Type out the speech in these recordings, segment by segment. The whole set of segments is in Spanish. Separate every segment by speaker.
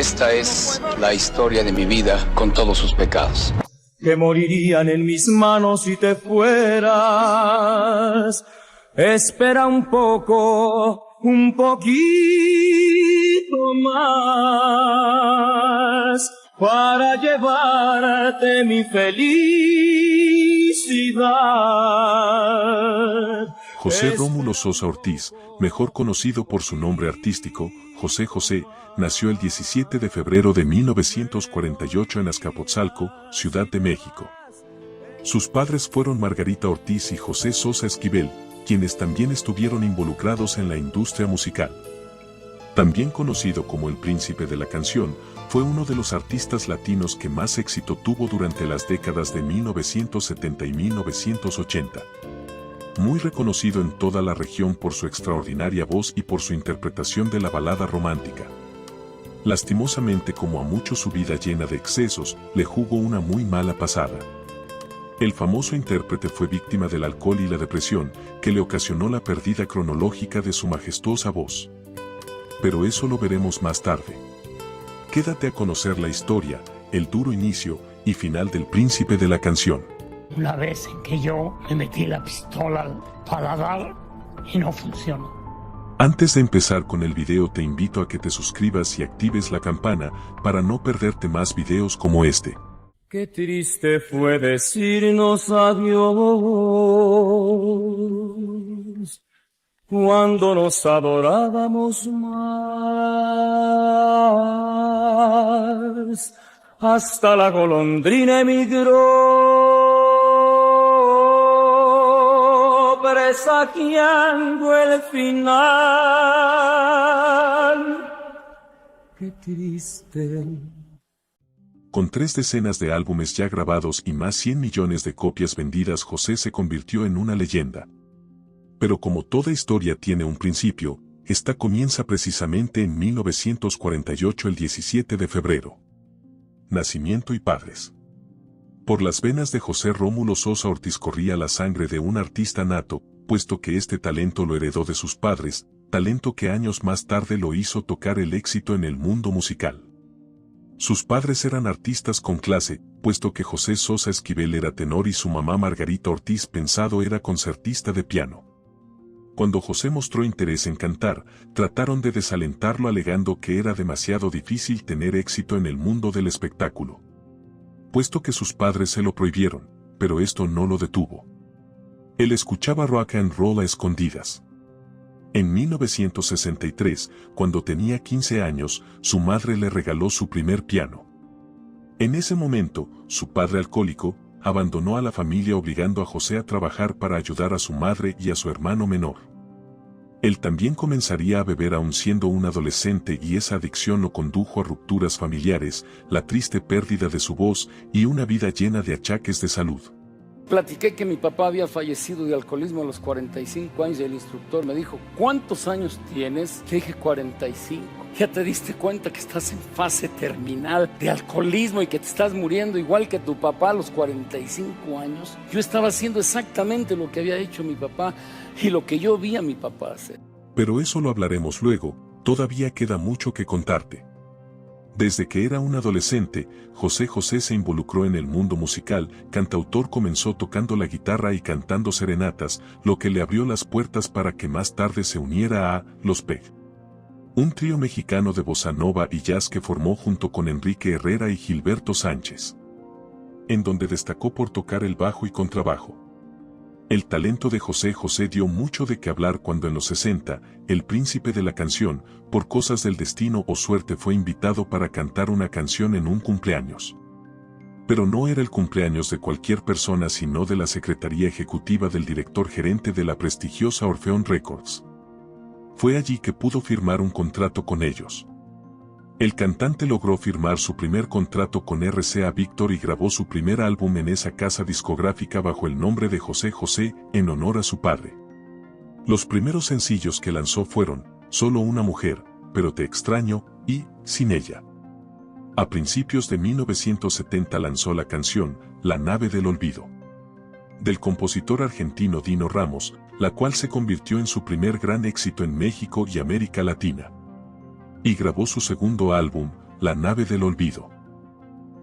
Speaker 1: Esta es la historia de mi vida con todos sus pecados.
Speaker 2: Que morirían en mis manos si te fueras. Espera un poco, un poquito más, para llevarte mi felicidad.
Speaker 3: José Rómulo Sosa Ortiz, mejor conocido por su nombre artístico, José José, nació el 17 de febrero de 1948 en Azcapotzalco, Ciudad de México. Sus padres fueron Margarita Ortiz y José Sosa Esquivel, quienes también estuvieron involucrados en la industria musical. También conocido como el príncipe de la canción, fue uno de los artistas latinos que más éxito tuvo durante las décadas de 1970 y 1980. Muy reconocido en toda la región por su extraordinaria voz y por su interpretación de la balada romántica. Lastimosamente, como a muchos, su vida llena de excesos le jugó una muy mala pasada. El famoso intérprete fue víctima del alcohol y la depresión, que le ocasionó la pérdida cronológica de su majestuosa voz. Pero eso lo veremos más tarde. Quédate a conocer la historia, el duro inicio y final del príncipe de la canción.
Speaker 4: Una vez en que yo me metí la pistola al paladar y no funcionó.
Speaker 3: Antes de empezar con el video, te invito a que te suscribas y actives la campana para no perderte más videos como este.
Speaker 2: Qué triste fue decirnos adiós cuando nos adorábamos más. Hasta la golondrina emigró, presagiando el final. Qué triste.
Speaker 3: Con 3 decenas de álbumes ya grabados y más 100 millones de copias vendidas, José se convirtió en una leyenda. Pero como toda historia tiene un principio, esta comienza precisamente en 1948, el 17 de febrero. Nacimiento y padres. Por las venas de José Rómulo Sosa Ortiz corría la sangre de un artista nato, puesto que este talento lo heredó de sus padres, talento que años más tarde lo hizo tocar el éxito en el mundo musical. Sus padres eran artistas con clase, puesto que José Sosa Esquivel era tenor y su mamá Margarita Ortiz Pensado era concertista de piano. Cuando José mostró interés en cantar, trataron de desalentarlo alegando que era demasiado difícil tener éxito en el mundo del espectáculo. Puesto que sus padres se lo prohibieron, pero esto no lo detuvo. Él escuchaba rock and roll a escondidas. En 1963, cuando tenía 15 años, su madre le regaló su primer piano. En ese momento, su padre alcohólico abandonó a la familia, obligando a José a trabajar para ayudar a su madre y a su hermano menor. Él también comenzaría a beber aún siendo un adolescente, y esa adicción lo condujo a rupturas familiares, la triste pérdida de su voz y una vida llena de achaques de salud.
Speaker 5: Platiqué que mi papá había fallecido de alcoholismo a los 45 años y el instructor me dijo, ¿cuántos años tienes? Le dije 45. ¿Ya te diste cuenta que estás en fase terminal de alcoholismo y que te estás muriendo igual que tu papá a los 45 años? Yo estaba haciendo exactamente lo que había hecho mi papá y lo que yo vi a mi papá hacer.
Speaker 3: Pero eso lo hablaremos luego, todavía queda mucho que contarte. Desde que era un adolescente, José José se involucró en el mundo musical. Cantautor, comenzó tocando la guitarra y cantando serenatas, lo que le abrió las puertas para que más tarde se uniera a Los Peg, un trío mexicano de bossa nova y jazz que formó junto con Enrique Herrera y Gilberto Sánchez, en donde destacó por tocar el bajo y contrabajo. El talento de José José dio mucho de qué hablar cuando en los 60, el príncipe de la canción, por cosas del destino o suerte, fue invitado para cantar una canción en un cumpleaños. Pero no era el cumpleaños de cualquier persona, sino de la secretaría ejecutiva del director gerente de la prestigiosa Orfeón Records. Fue allí que pudo firmar un contrato con ellos. El cantante logró firmar su primer contrato con RCA Víctor y grabó su primer álbum en esa casa discográfica bajo el nombre de José José, en honor a su padre. Los primeros sencillos que lanzó fueron Solo una mujer, Pero te extraño y Sin ella. A principios de 1970 lanzó la canción La nave del olvido, del compositor argentino Dino Ramos, la cual se convirtió en su primer gran éxito en México y América Latina. Y grabó su segundo álbum, La nave del olvido.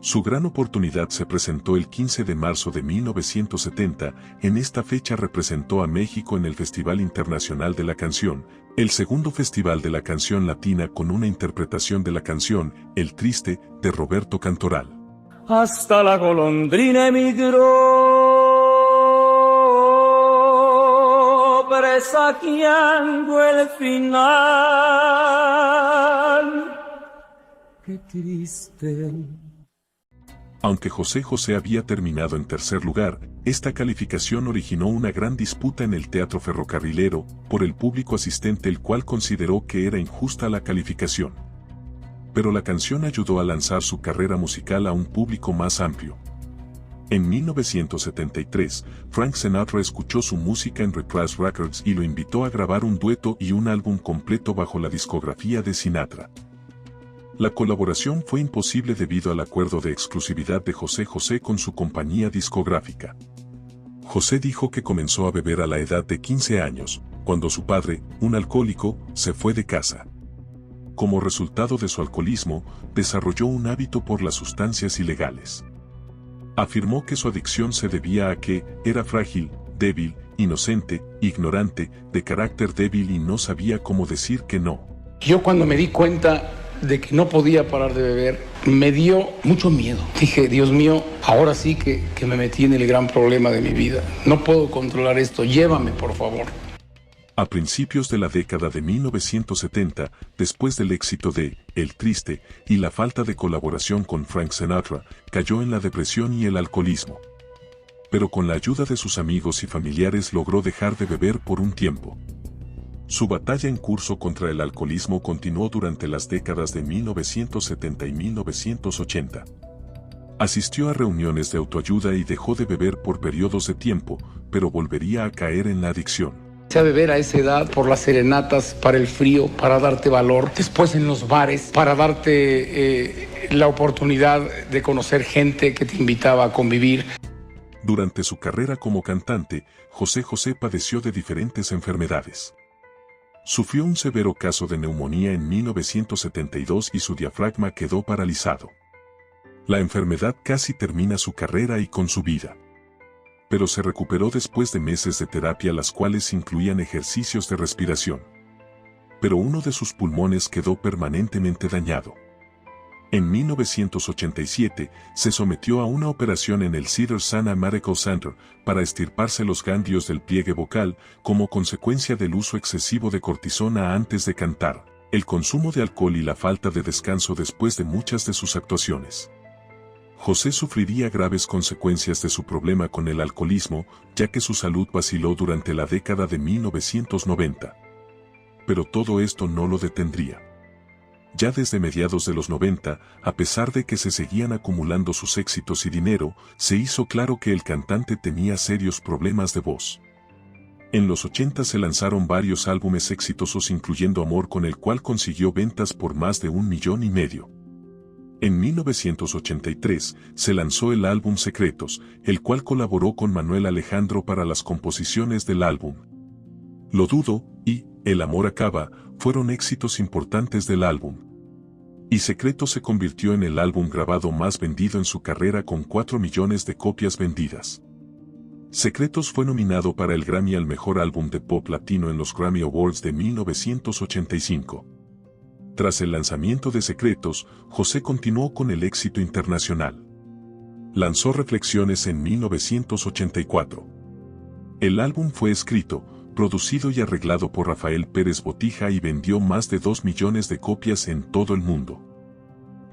Speaker 3: Su gran oportunidad se presentó el 15 de marzo de 1970, en esta fecha representó a México en el Festival Internacional de la Canción, el segundo festival de la canción latina con una interpretación de la canción El Triste, de Roberto Cantoral.
Speaker 2: Hasta la golondrina emigró, presagiando el final. Qué triste.
Speaker 3: Aunque José José había terminado en tercer lugar, esta calificación originó una gran disputa en el Teatro Ferrocarrilero por el público asistente, el cual consideró que era injusta la calificación. Pero la canción ayudó a lanzar su carrera musical a un público más amplio. En 1973, Frank Sinatra escuchó su música en Reprise Records y lo invitó a grabar un dueto y un álbum completo bajo la discografía de Sinatra. La colaboración fue imposible debido al acuerdo de exclusividad de José José con su compañía discográfica. José dijo que comenzó a beber a la edad de 15 años, cuando su padre, un alcohólico, se fue de casa. Como resultado de su alcoholismo, desarrolló un hábito por las sustancias ilegales. Afirmó que su adicción se debía a que era frágil, débil, inocente, ignorante, de carácter débil y no sabía cómo decir que no.
Speaker 5: Yo cuando me di cuenta de que no podía parar de beber, me dio mucho miedo. Dije, Dios mío, ahora sí que me metí en el gran problema de mi vida. No puedo controlar esto, llévame por favor.
Speaker 3: A principios de la década de 1970, después del éxito de El Triste y la falta de colaboración con Frank Sinatra, cayó en la depresión y el alcoholismo. Pero con la ayuda de sus amigos y familiares logró dejar de beber por un tiempo. Su batalla en curso contra el alcoholismo continuó durante las décadas de 1970 y 1980. Asistió a reuniones de autoayuda y dejó de beber por periodos de tiempo, pero volvería a caer en la adicción.
Speaker 5: Empecé a beber a esa edad por las serenatas, para el frío, para darte valor. Después en los bares, para darte la oportunidad de conocer gente que te invitaba a convivir.
Speaker 3: Durante su carrera como cantante, José José padeció de diferentes enfermedades. Sufrió un severo caso de neumonía en 1972 y su diafragma quedó paralizado. La enfermedad casi termina su carrera y con su vida. Pero se recuperó después de meses de terapia, las cuales incluían ejercicios de respiración. Pero uno de sus pulmones quedó permanentemente dañado. En 1987, se sometió a una operación en el Cedars-Sinai Medical Center para extirparse los ganglios del pliegue vocal como consecuencia del uso excesivo de cortisona antes de cantar, el consumo de alcohol y la falta de descanso después de muchas de sus actuaciones. José sufriría graves consecuencias de su problema con el alcoholismo, ya que su salud vaciló durante la década de 1990. Pero todo esto no lo detendría. Ya desde mediados de los 90, a pesar de que se seguían acumulando sus éxitos y dinero, se hizo claro que el cantante tenía serios problemas de voz. En los 80 se lanzaron varios álbumes exitosos, incluyendo Amor, con el cual consiguió ventas por más de 1,5 millones. En 1983 se lanzó el álbum Secretos, el cual colaboró con Manuel Alejandro para las composiciones del álbum. Lo dudo y El amor acaba fueron éxitos importantes del álbum. Y Secretos se convirtió en el álbum grabado más vendido en su carrera con 4 millones de copias vendidas. Secretos fue nominado para el Grammy al mejor álbum de pop latino en los Grammy Awards de 1985. Tras el lanzamiento de Secretos, José continuó con el éxito internacional. Lanzó Reflexiones en 1984. El álbum fue escrito, producido y arreglado por Rafael Pérez Botija y vendió más de 2 millones de copias en todo el mundo.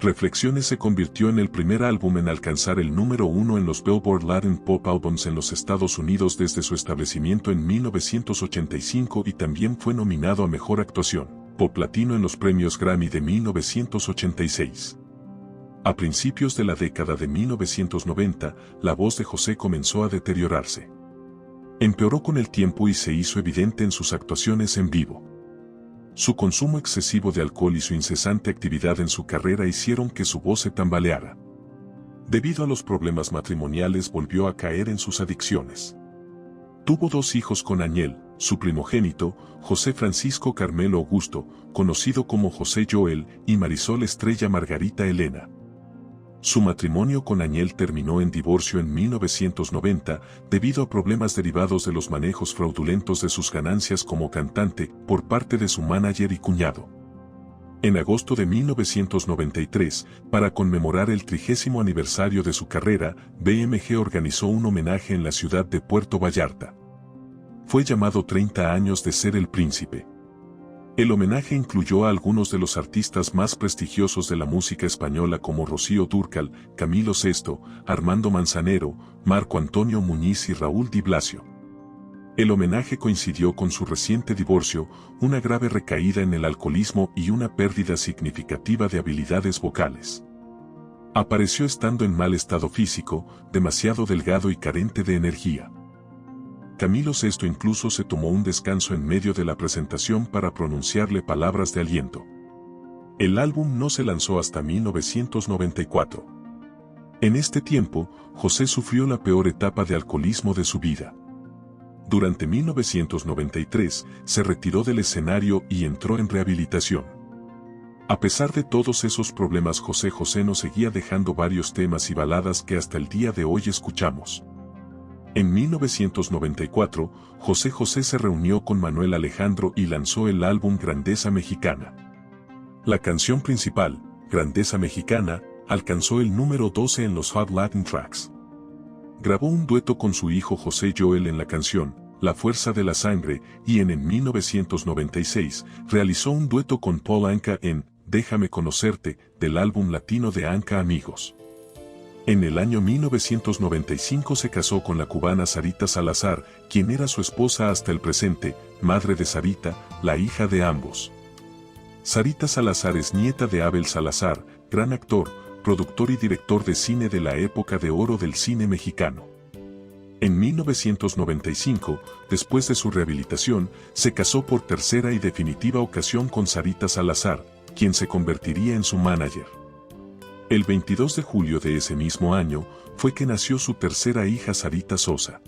Speaker 3: Reflexiones se convirtió en el primer álbum en alcanzar el número 1 en los Billboard Latin Pop Albums en los Estados Unidos desde su establecimiento en 1985 y también fue nominado a Mejor Actuación Pop Latino en los premios Grammy de 1986. A principios de la década de 1990, la voz de José comenzó a deteriorarse. Empeoró con el tiempo y se hizo evidente en sus actuaciones en vivo. Su consumo excesivo de alcohol y su incesante actividad en su carrera hicieron que su voz se tambaleara. Debido a los problemas matrimoniales, volvió a caer en sus adicciones. Tuvo 2 hijos con Añel, su primogénito, José Francisco Carmelo Augusto, conocido como José Joel, y Marisol Estrella Margarita Elena. Su matrimonio con Añel terminó en divorcio en 1990 debido a problemas derivados de los manejos fraudulentos de sus ganancias como cantante por parte de su manager y cuñado. En agosto de 1993, para conmemorar el 30º aniversario de su carrera, BMG organizó un homenaje en la ciudad de Puerto Vallarta. Fue llamado 30 años de ser el príncipe. El homenaje incluyó a algunos de los artistas más prestigiosos de la música española como Rocío Dúrcal, Camilo Sesto, Armando Manzanero, Marco Antonio Muñiz y Raúl Di Blasio. El homenaje coincidió con su reciente divorcio, una grave recaída en el alcoholismo y una pérdida significativa de habilidades vocales. Apareció estando en mal estado físico, demasiado delgado y carente de energía. Camilo Sesto incluso se tomó un descanso en medio de la presentación para pronunciarle palabras de aliento. El álbum no se lanzó hasta 1994. En este tiempo, José sufrió la peor etapa de alcoholismo de su vida. Durante 1993, se retiró del escenario y entró en rehabilitación. A pesar de todos esos problemas, José nos seguía dejando varios temas y baladas que hasta el día de hoy escuchamos. En 1994, José se reunió con Manuel Alejandro y lanzó el álbum Grandeza Mexicana. La canción principal, Grandeza Mexicana, alcanzó el número 12 en los Hot Latin Tracks. Grabó un dueto con su hijo José Joel en la canción La Fuerza de la Sangre y en 1996 realizó un dueto con Paul Anka en Déjame Conocerte del álbum latino de Anka Amigos. En el año 1995 se casó con la cubana Sarita Salazar, quien era su esposa hasta el presente, madre de Sarita, la hija de ambos. Sarita Salazar es nieta de Abel Salazar, gran actor, productor y director de cine de la época de oro del cine mexicano. En 1995, después de su rehabilitación, se casó por tercera y definitiva ocasión con Sarita Salazar, quien se convertiría en su manager. El 22 de julio de ese mismo año, fue que nació su tercera hija Sarita Sosa.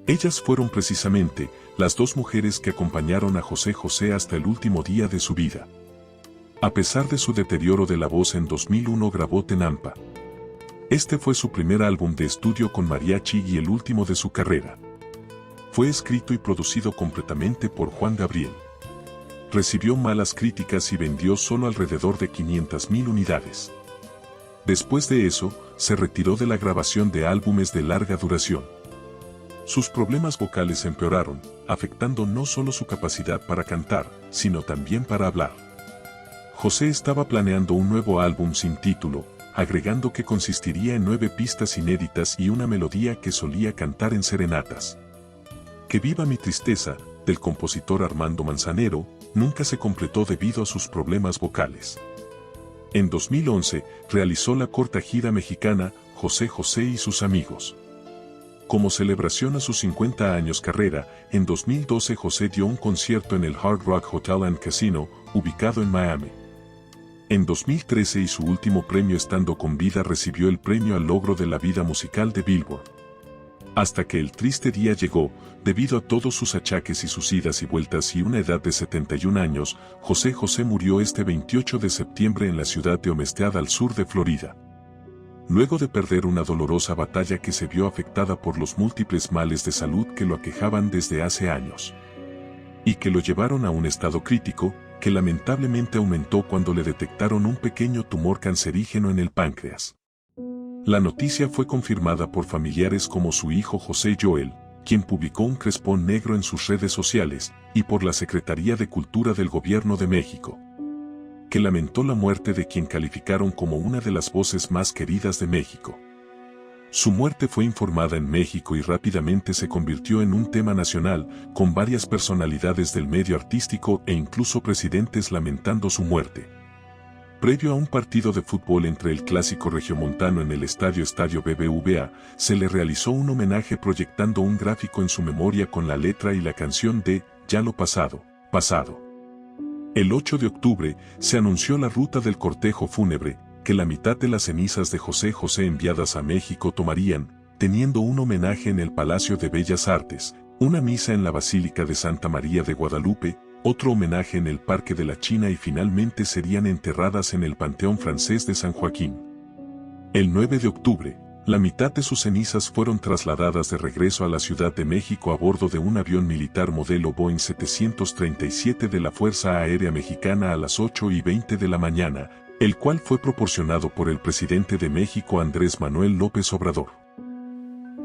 Speaker 3: Ellas fueron precisamente las dos mujeres que acompañaron a José hasta el último día de su vida. A pesar de su deterioro de la voz, en 2001 grabó Tenampa. Este fue su primer álbum de estudio con mariachi y el último de su carrera. Fue escrito y producido completamente por Juan Gabriel. Recibió malas críticas y vendió solo alrededor de 500,000 unidades. Después de eso, se retiró de la grabación de álbumes de larga duración. Sus problemas vocales empeoraron, afectando no solo su capacidad para cantar, sino también para hablar. José estaba planeando un nuevo álbum sin título, agregando que consistiría en 9 pistas inéditas y una melodía que solía cantar en serenatas. Que viva mi tristeza, del compositor Armando Manzanero, nunca se completó debido a sus problemas vocales. En 2011, realizó la corta gira mexicana José y sus amigos. Como celebración a sus 50 años carrera, en 2012 José dio un concierto en el Hard Rock Hotel and Casino, ubicado en Miami. En 2013 y su último premio estando con vida recibió el premio al logro de la vida musical de Billboard. Hasta que el triste día llegó, debido a todos sus achaques y sus idas y vueltas y una edad de 71 años, José murió este 28 de septiembre en la ciudad de Homestead al sur de Florida. Luego de perder una dolorosa batalla que se vio afectada por los múltiples males de salud que lo aquejaban desde hace años. Y que lo llevaron a un estado crítico, que lamentablemente aumentó cuando le detectaron un pequeño tumor cancerígeno en el páncreas. La noticia fue confirmada por familiares como su hijo José Joel, quien publicó un crespón negro en sus redes sociales, y por la Secretaría de Cultura del Gobierno de México, que lamentó la muerte de quien calificaron como una de las voces más queridas de México. Su muerte fue informada en México y rápidamente se convirtió en un tema nacional, con varias personalidades del medio artístico e incluso presidentes lamentando su muerte. Previo a un partido de fútbol entre el clásico regiomontano en el estadio BBVA, se le realizó un homenaje proyectando un gráfico en su memoria con la letra y la canción de Ya lo pasado, pasado. El 8 de octubre se anunció la ruta del cortejo fúnebre, que la mitad de las cenizas de José enviadas a México tomarían, teniendo un homenaje en el Palacio de Bellas Artes, una misa en la Basílica de Santa María de Guadalupe, otro homenaje en el Parque de la China y finalmente serían enterradas en el Panteón Francés de San Joaquín. El 9 de octubre, la mitad de sus cenizas fueron trasladadas de regreso a la Ciudad de México a bordo de un avión militar modelo Boeing 737 de la Fuerza Aérea Mexicana a las 8:20 de la mañana, el cual fue proporcionado por el presidente de México Andrés Manuel López Obrador.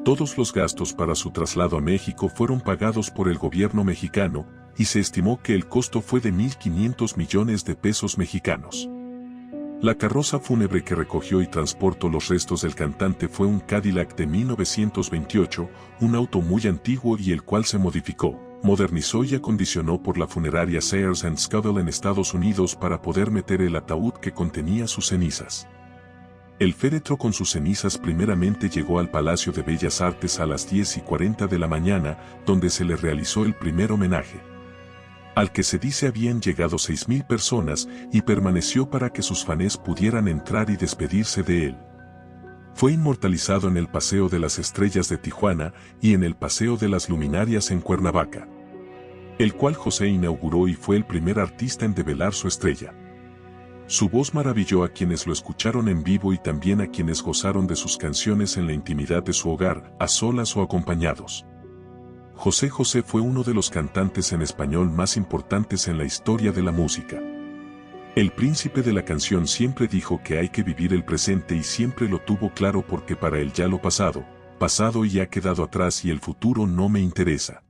Speaker 3: Todos los gastos para su traslado a México fueron pagados por el gobierno mexicano, y se estimó que el costo fue de 1.500 millones de pesos mexicanos. La carroza fúnebre que recogió y transportó los restos del cantante fue un Cadillac de 1928, un auto muy antiguo y el cual se modificó, modernizó y acondicionó por la funeraria Sears & Scoville en Estados Unidos para poder meter el ataúd que contenía sus cenizas. El féretro con sus cenizas primeramente llegó al Palacio de Bellas Artes a las 10:40 de la mañana, donde se le realizó el primer homenaje, al que se dice habían llegado 6.000 personas y permaneció para que sus fans pudieran entrar y despedirse de él. Fue inmortalizado en el Paseo de las Estrellas de Tijuana y en el Paseo de las Luminarias en Cuernavaca, el cual José inauguró y fue el primer artista en develar su estrella. Su voz maravilló a quienes lo escucharon en vivo y también a quienes gozaron de sus canciones en la intimidad de su hogar, a solas o acompañados. José José fue uno de los cantantes en español más importantes en la historia de la música. El príncipe de la canción siempre dijo que hay que vivir el presente y siempre lo tuvo claro porque para él ya lo pasado, pasado y ha quedado atrás y el futuro no me interesa.